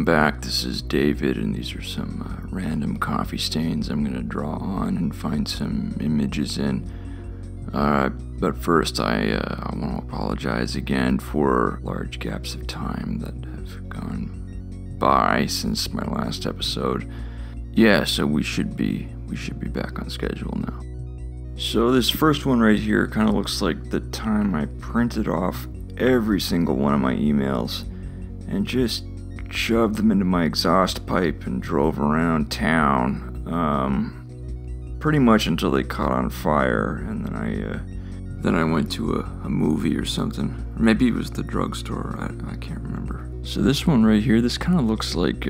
Welcome back. This is David, and these are some random coffee stains I'm going to draw on and find some images in. But first, I want to apologize again for large gaps of time that have gone by since my last episode. Yeah, so we should be back on schedule now. So this first one right here kind of looks like the time I printed off every single one of my emails and just shoved them into my exhaust pipe and drove around town, pretty much until they caught on fire, and then I went to a movie or something. Or maybe it was the drugstore. I can't remember. So this one right here, this kind of looks like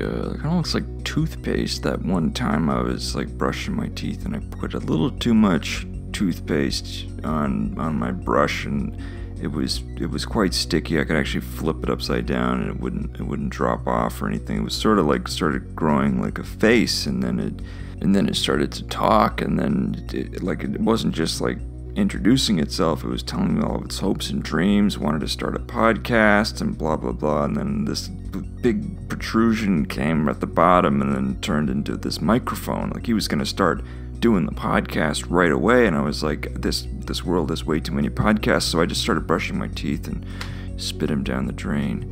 toothpaste. That one time I was like brushing my teeth and I put a little too much toothpaste on my brush, and it was quite sticky. I could actually flip it upside down and it wouldn't drop off or anything. It was sort of like started growing like a face, and then it started to talk, and then it wasn't just like introducing itself. It was telling me all of its hopes and dreams, wanted to start a podcast and blah blah blah, and then this big protrusion came at the bottom and then turned into this microphone. Like he was going to start doing the podcast right away, and I was like, this world has way too many podcasts, so I just started brushing my teeth and spit them down the drain.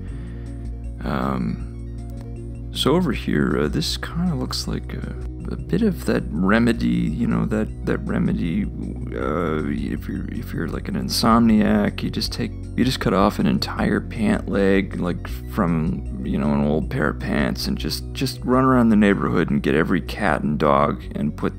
So over here, this kind of looks like a bit of that remedy, you know, that remedy. If you're like an insomniac, you just cut off an entire pant leg, like from, you know, an old pair of pants, and just run around the neighborhood and get every cat and dog and put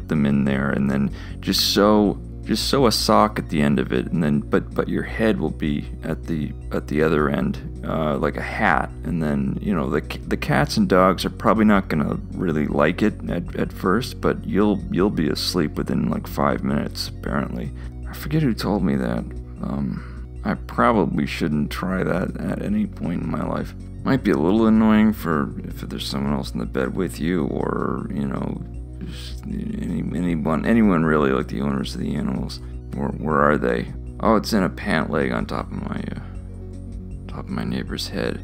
them in there, and then just sew a sock at the end of it, and then but your head will be at the other end, like a hat, and then, you know, the cats and dogs are probably not gonna really like it at first, but you'll be asleep within like 5 minutes apparently. I forget who told me that. I probably shouldn't try that at any point in my life. Might be a little annoying if there's someone else in the bed with you, or, you know, anyone really, like the owners of the animals. Where are they? Oh, it's in a pant leg on top of my neighbor's head.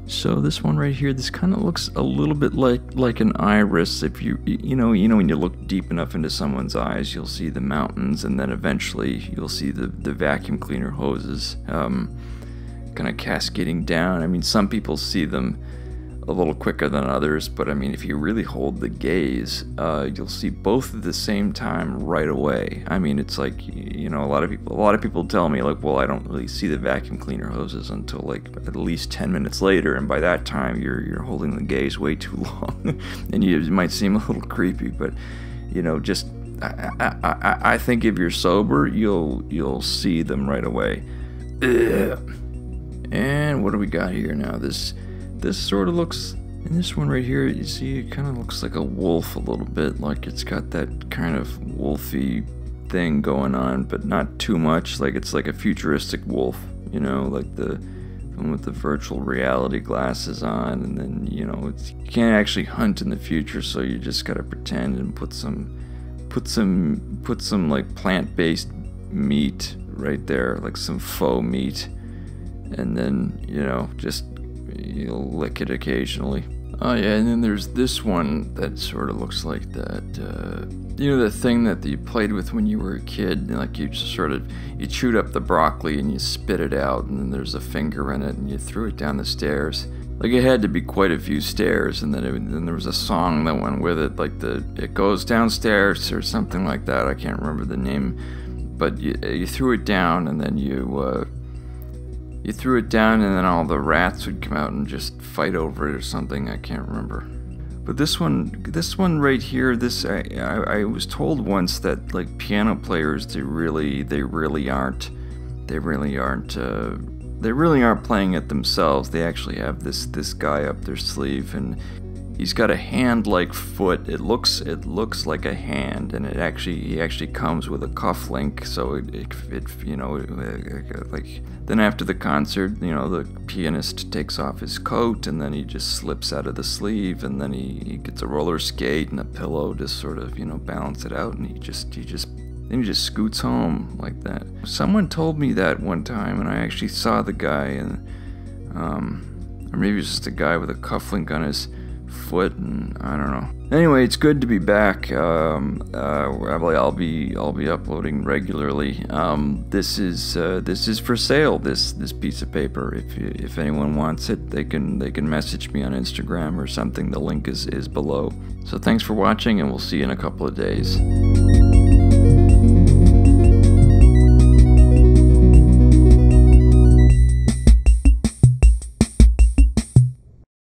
So this one right here, this kind of looks a little bit like an iris. If you know when you look deep enough into someone's eyes, you'll see the mountains, and then eventually you'll see the vacuum cleaner hoses kind of cascading down. I mean, some people see them a little quicker than others, but I mean, if you really hold the gaze, you'll see both at the same time right away. I mean, it's like, you know, a lot of people tell me, like, well, I don't really see the vacuum cleaner hoses until like at least 10 minutes later, and by that time you're holding the gaze way too long, and you might seem a little creepy, but, you know, just I think if you're sober, you'll see them right away. Ugh. And what do we got here now? This sort of looks, in this one right here, you see, it kind of looks like a wolf a little bit, like it's got that kind of wolfy thing going on, but not too much. Like it's like a futuristic wolf, you know, like the one with the virtual reality glasses on, and then, you know, you can't actually hunt in the future, so you just gotta pretend and put some like plant-based meat right there, like some faux meat, and then, you know, just you'll lick it occasionally. Oh yeah, and then there's this one that sort of looks like that, you know, the thing that you played with when you were a kid, like you chewed up the broccoli and you spit it out, and then there's a finger in it and you threw it down the stairs. Like it had to be quite a few stairs, and then there was a song that went with it, like it goes downstairs or something like that. I can't remember the name, but you threw it down, and then you threw it down, and then all the rats would come out and just fight over it or something. I can't remember. But this one right here, I was told once that like piano players, they really aren't playing it themselves. They actually have this guy up their sleeve, and he's got a hand-like foot. It looks like a hand, and he actually comes with a cuff link. So it you know, like then after the concert, you know, the pianist takes off his coat, and then he just slips out of the sleeve, and then he gets a roller skate and a pillow to sort of, you know, balance it out, and he just scoots home like that. Someone told me that one time, and I actually saw the guy, and Or maybe it's just a guy with a cufflink on his foot, and I don't know. Anyway, it's good to be back. I'll be uploading regularly. This is for sale. This piece of paper. If anyone wants it, they can message me on Instagram or something. The link is below. So thanks for watching, and we'll see you in a couple of days.